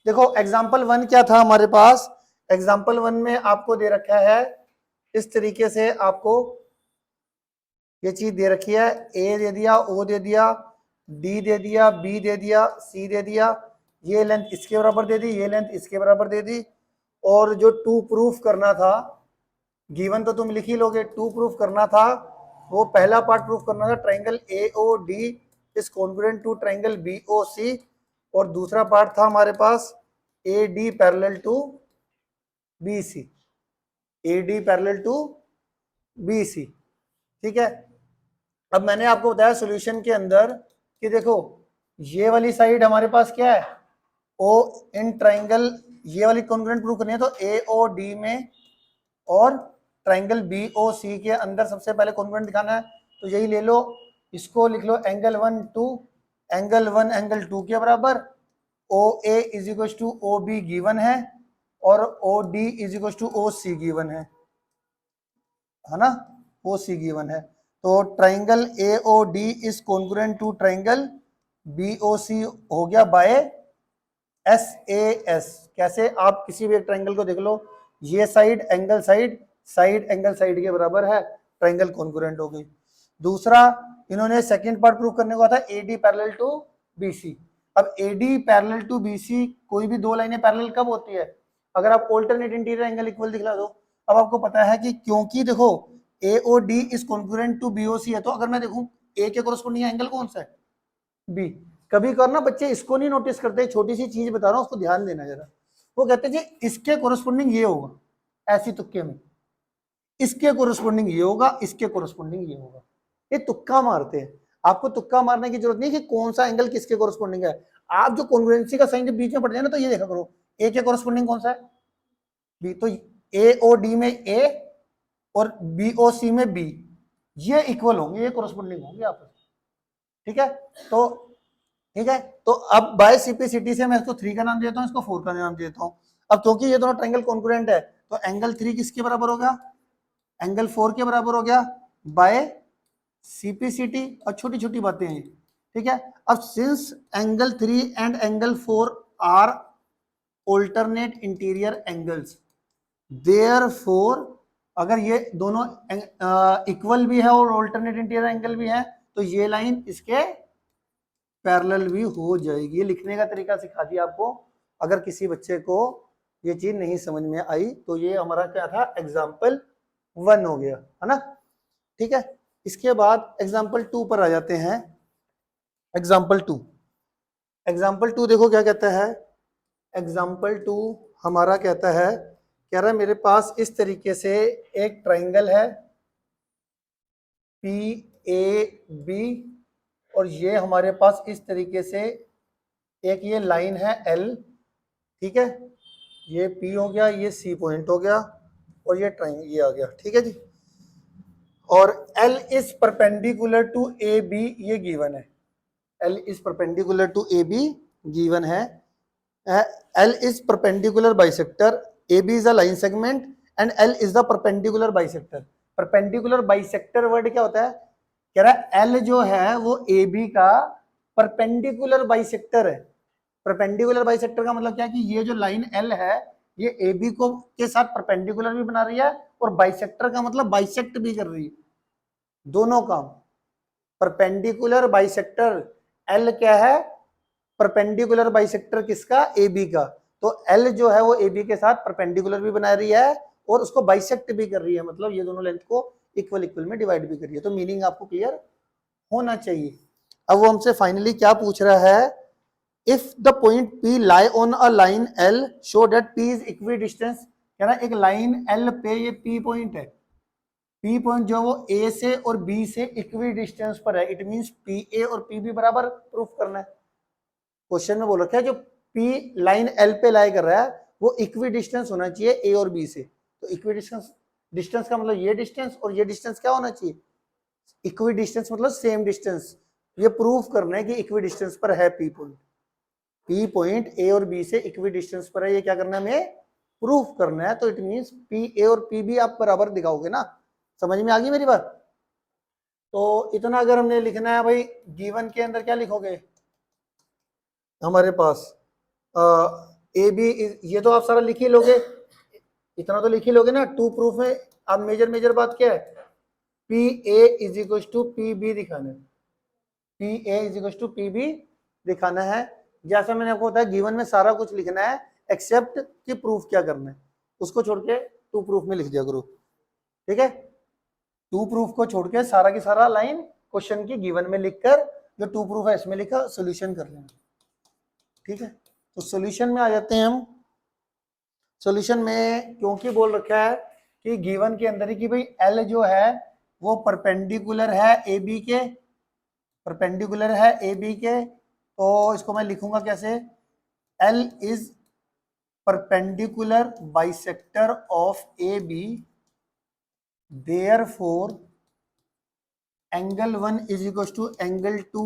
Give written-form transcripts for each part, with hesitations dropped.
देखो एग्जाम्पल 1 क्या था हमारे पास, एग्जाम्पल 1 में आपको दे रखा है इस तरीके से, आपको ये चीज दे रखी है, ए दे दिया, ओ दे दिया, डी दे दिया, बी दे दिया, सी दे दिया, ये लेंथ इसके बराबर दे दी, ये लेंथ इसके बराबर दे दी, और जो टू प्रूफ करना था, गिवन तो तुम लिख ही लोगे, टू प्रूफ करना था, वो पहला पार्ट प्रूफ करना था triangle A O D is congruent to triangle B O C, और दूसरा पार्ट था हमारे पास A D parallel to B C, A D parallel to B C. ठीक है, अब मैंने आपको बताया सॉल्यूशन के अंदर कि देखो ये वाली साइड हमारे पास क्या है, ओ इन ट्राइंगल, ये वाली कॉन्ग्रुएंट प्रूफ करनी है तो ए ओ डी में और ट्राइंगल बी ओ सी के अंदर सबसे पहले कॉन्ग्रुएंट दिखाना है, तो यही ले लो, इसको लिख लो एंगल 1 2, एंगल 1 एंगल 2 के बराबर, O A is equal to O B given है, और O D is equal to O C given है ना, ओ सी गिवन है। तो triangle A O D is congruent to triangle B O C हो गया बाय एस ए एस। कैसे, आप किसी भी एक ट्राइंगल को देख लो, ये side angle side, side angle side के बराबर है, ट्राइंगल कॉन्ग्रुएंट हो गई। दूसरा इन्होंने सेकंड पार्ट प्रूव करने को था A D parallel to B C. अब A D parallel to B C, कोई भी दो लाइनें पैरेलल कब होती है, अगर आप ऑल्टरनेट इंटीरियर एंगल इक्वल दिखला दो। अब आपको पता है कि क्योंकि देखो A O D is congruent to B O C है, तो अगर मैं देखूं ए के कोरस्पोंडिंग एंगल कौन सा है, बी। कभी करना बच्चे इसको नहीं नोटिस करते, छोटी सी चीज बता रहा हूं उसको ध्यान देना जरा, वो कहते हैं जी इसके कोरस्पोंडिंग ये होगा, ऐसी तुक्के में इसके कोरस्पोंडिंग ये होगा, इसके कोरस्पोंडिंग ये होगा, ये तुक्का मारते हैं। आपको तुक्का मारने की जरूरत नहीं कि कौन सा एंगल किसके कोरस्पोंडिंग है, आप जो कॉन्ग्रुएंसी का साइन जब बीच में पड़ जाए ना, तो ये देखा करो ए के कोरस्पोंडिंग कौन सा है, बी। तो ए ओ डी में ए और बी ओ सी में बी, ये इक्वल होंगे, ये कोरस्पोंडिंग होंगे आपस में। ठीक है, तो ठीक है, तो अब बाय सिंप्लिसिटी से मैं इसको 3 का नाम देता हूं, इसको 4 का नाम देता हूं। अब क्योंकि ये दोनों ट्रायंगल कॉन्ग्रुएंट है, तो एंगल 3 किसके बराबर हो गया, एंगल 4 के बराबर हो गया बाय सीपीसीटी, और छोटी छोटी बातें हैं। ठीक है, अब since angle 3 and angle 4 are alternate interior angles, therefore अगर ये दोनों इक्वल भी है और ऑल्टरनेट इंटीरियर एंगल भी है, तो ये लाइन इसके पैरेलल भी हो जाएगी। ये लिखने का तरीका सिखा दिया आपको, अगर किसी बच्चे को ये चीज नहीं समझ में आई तो ये हमारा क्या था, एग्जाम्पल 1 हो गया, है ना। ठीक है, इसके बाद एग्जाम्पल 2 पर आ जाते हैं। एग्जाम्पल 2, एग्जाम्पल 2 देखो क्या कहता है, एग्जाम्पल 2 हमारा कहता है, कह रहा है मेरे पास इस तरीके से एक ट्राइंगल है पी ए बी, और ये हमारे पास इस तरीके से एक ये लाइन है एल। ठीक है, ये पी हो गया, ये सी पॉइंट हो गया, और ये ट्राइंगल ये आ गया। ठीक है जी, और L is perpendicular to A B, ये गिवन है, L is perpendicular to A B given है। L is perpendicular bisector, A B is a line segment and L is the perpendicular bisector. Perpendicular bisector word क्या होता है, कह रहा है L जो है वो ए बी का परपेंडिकुलर बाइसेक्टर है। परपेंडिकुलर बाइसेक्टर का मतलब क्या है कि ये जो लाइन एल है ये ए बी को के साथ परपेंडिकुलर भी बना रही है, और बाइसेक्टर का मतलब बाइसेक्ट भी कर रही है, दोनों काम। परपेंडिकुलर बाइसेक्टर, एल क्या है, परपेंडिकुलर बाइसेक्टर किसका, ए बी का। तो एल जो है वो ए बी के साथ परपेंडिकुलर भी बना रही है और उसको बाइसेक्ट भी कर रही है, मतलब ये दोनों लेंथ को इक्वल इक्वल में डिवाइड भी कर रही है। तो मीनिंग आपको क्लियर होना चाहिए। अब वो हमसे फाइनली क्या पूछ रहा है, if the point P lie on a line L show that P is equidistant। कह रहा है एक लाइन L पे ये P पॉइंट है, P पॉइंट जो वो A से और B से इक्विडिस्टेंस पर है, इट मींस PA और PB बराबर प्रूफ करना है। क्वेश्चन में बोल रखा है जो P लाइन L पे लाई कर रहा है वो इक्विडिस्टेंस होना चाहिए A और B से। तो इक्विडिस्टेंस, डिस्टेंस का मतलब ये डिस्टेंस और ये डिस्टेंस क्या होना चाहिए, इक्विडिस्टेंस मतलब सेम डिस्टेंस। ये प्रूफ करना है कि इक्विडिस्टेंस पर है P point, P point A और B से इक्विडिस्टेंस पर है, ये क्या करना है हमें प्रूफ करना है। तो इट मींस PA और PB आप बराबर दिखाओगे ना, समझ में आ गई मेरी बात। तो इतना अगर हमने लिखना है भाई, गिवन के अंदर क्या लिखोगे हमारे पास ए बी, ये तो आप सारा लिख ही लोगे, इतना तो लिख ही लोगे ना। टू प्रूफ में अब मेजर बात क्या है, P A is equal to P B दिखाना है, P A is equal to P B दिखाना है। जैसा मैंने आपको बताया गिवन में सारा कुछ लिखना है एक्सेप्ट कि प्रूफ क्या करना है, उसको छोड़ के टू प्रूफ में लिख दिया करो, ठीक है। टू प्रूफ को छोड़ के सारा की सारा लाइन क्वेश्चन की गिवन में लिखकर जो टू प्रूफ है इसमें लिखा सॉल्यूशन कर लेना, ठीक है। तो सॉल्यूशन में आ जाते हैं हम। सॉल्यूशन में क्योंकि बोल रखा है कि गिवन के अंदर ही कि भाई एल जो है वो परपेंडिकुलर है ए बी के, परपेंडिकुलर है ए बी के, तो इसको मैं लिखूंगा कैसे, L is perpendicular bisector of A B, therefore angle 1 is equal to angle 2,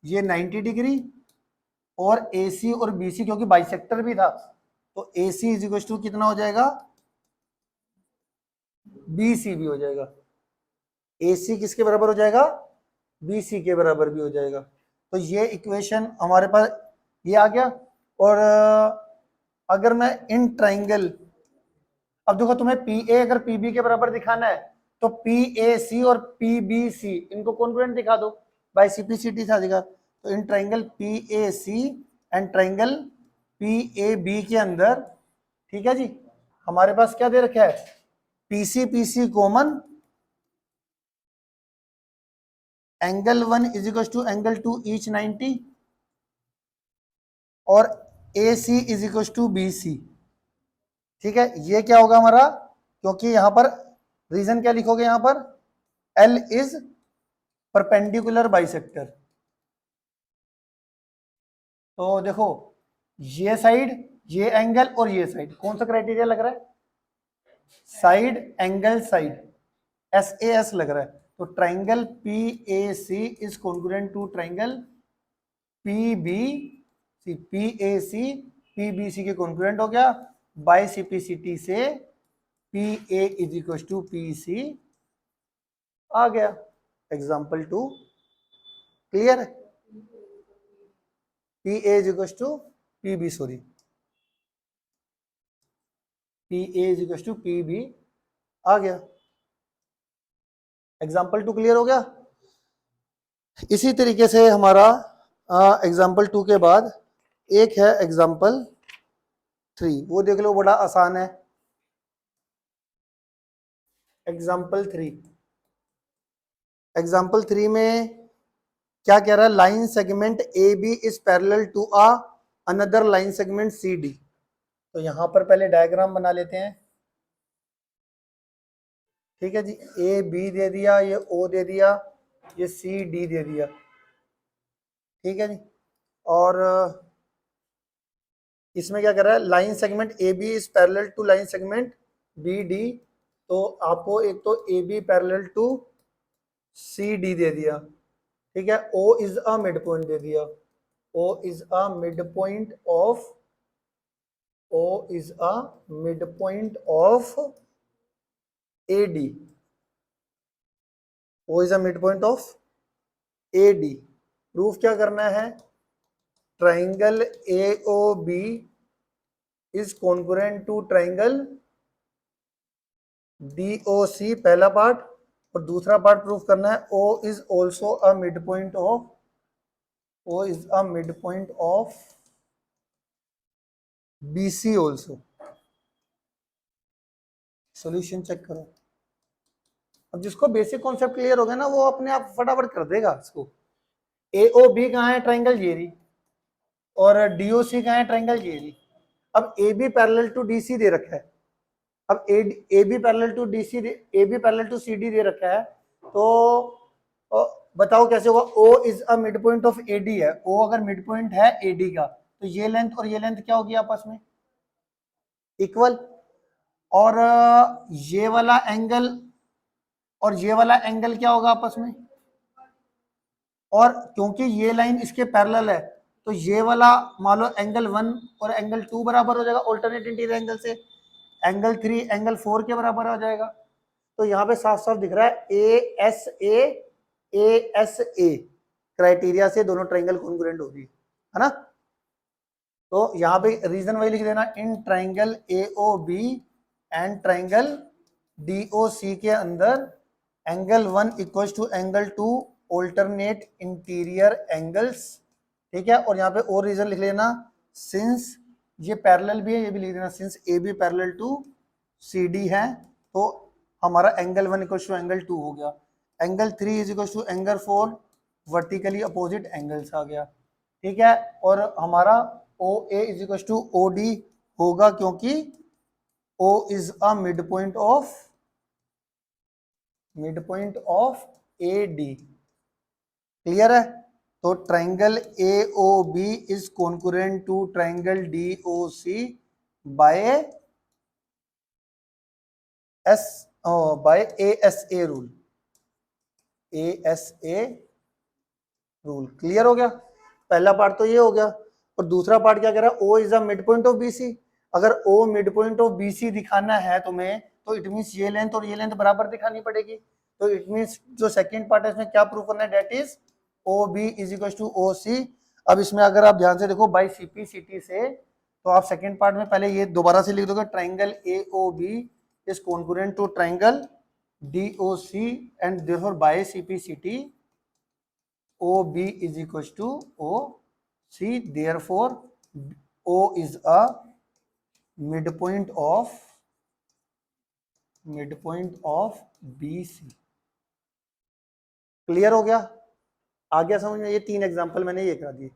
ये 90 डिग्री, और ए सी और बी सी क्योंकि बाइसेक्टर भी था तो ए सी इज इक्वल टू कितना हो जाएगा, बी सी भी हो जाएगा। ए सी किसके बराबर हो जाएगा, बी सी के बराबर भी हो जाएगा। तो ये इक्वेशन हमारे पास ये आ गया। और अगर मैं इन ट्राइंगल, अब देखो तुम्हें पी ए अगर पी बी के बराबर दिखाना है तो पी ए सी और पी बी सी इनको कॉन्ग्रुएंट दिखा दो, बाय सिंप्लिसिटी था दिखा। तो in triangle P A C and triangle P A B के अंदर, ठीक है जी, हमारे पास क्या दे रखा है, P C common, angle 1 is equal to angle 2 each 90, और A C is equal to B C, ठीक है। ये क्या होगा हमारा, क्योंकि यहां पर रीजन क्या लिखोगे, यहां पर एल इज परपेंडिकुलर बाइसेक्टर। तो देखो ये साइड, ये एंगल और ये साइड, कौन सा क्राइटेरिया लग रहा है, side angle side, S A S लग रहा है। तो triangle P A C is congruent to triangle P B C, P A C P B C के कॉन्ग्रुएंट हो गया, बाय सिंप्लिसिटी से P A is equal to P C आ गया। एग्जाम्पल 2 क्लियर है, P A is equal to P B, sorry P A is equal to P B आ गया। Example 2 clear हो गया। इसी तरीके से हमारा एग्जाम्पल 2 के बाद एक है एग्जाम्पल 3, वो देख लो, बड़ा आसान है। एग्जाम्पल 3, एग्जाम्पल 3 में क्या कह रहा है, line segment A B is parallel to a another line segment C D. तो यहां पर पहले डायग्राम बना लेते हैं, ठीक है जी। ए बी दे दिया, ये ओ दे दिया, ये सी डी दे दिया, ठीक है जी। और इसमें क्या कर रहा है, line segment A B is parallel to line segment B D. तो आपको एक तो A B parallel to C D दे दिया, ठीक है। O is a mid point दे दिया, O is a mid point of, O is a mid point of A D, O is a mid point of A D. Proof क्या करना है, triangle A O B is congruent to triangle D O C, पहला part. और दूसरा part proof करना है O is also a mid point of, O is a mid point of B C also. Solution check करो। अब जिसको basic concept clear हो गया ना वो अपने आप फटाफट कर देगा इसको। ए ओ बी कहाँ है, ट्राइंगल जेरी, और डी ओ सी कहाँ है, ट्राइंगल जेरी। अब A B parallel to D C दे रखा है, अब A B parallel to D C, A B parallel to C D दे रखा है। तो बताओ कैसे होगा, O is a mid point of A D है, ओ अगर मिड पॉइंट है ए डी का तो ये लेंथ और ये लेंथ क्या होगी आपस में, इक्वल। और ये वाला एंगल और ये वाला एंगल क्या होगा आपस में, और क्योंकि ये लाइन इसके पैरेलल है तो ये वाला मान लो एंगल 1 और एंगल 2 बराबर हो जाएगा ऑल्टरनेट इंटीरियर एंगल से, एंगल 3 एंगल 4 के बराबर हो जाएगा। तो यहाँ पे साफ साफ दिख रहा है ए एस ए क्राइटेरिया से दोनों ट्राइंगल कॉन्ग्रुएंट होगी, है ना। तो यहाँ पे रीजन वही लिख देना, in triangle AOB and triangle DOC के अंदर angle 1 equal to angle 2 alternate interior angles, ठीक है। और यहाँ पे और रीजन लिख लेना, सिंस ये पैरेलल भी है, ये भी लिख देना, since AB parallel to CD है, तो हमारा एंगल 1 इक्वल टू एंगल 2 हो गया। Angle 3 is equal to angle 4, vertically opposite angles आ गया, ठीक है। और हमारा OA is equal to OD होगा, क्योंकि O is a mid point of AD, clear है। तो triangle AOB is concurrent to triangle DOC by ASA rule, ASA rule, clear हो गया। पहला पार्ट तो ये हो गया। और दूसरा पार्ट क्या कह रहा है, O is the mid point of BC। अगर O mid point of BC दिखाना है तुम्हें, तो इट मींस ये लेंथ और ये लेंथ बराबर दिखानी पड़ेगी। तो इट मींस जो सेकंड पार्ट है इसमें क्या प्रूव करना है, that is OB is equal to OC। अब इसमें अगर आप ध्यान से देखो बाई CPCT से, तो आप सेकंड पार्ट में पहले ये दोबारा से लिख दोगे, triangle AOB is concurrent to triangle DOC and therefore by CPCT OB is equals to OC, therefore O is a midpoint of BC। Clear हो गया, आ गया समझ में। ये 3 एग्जांपल मैंने ये करा दिए।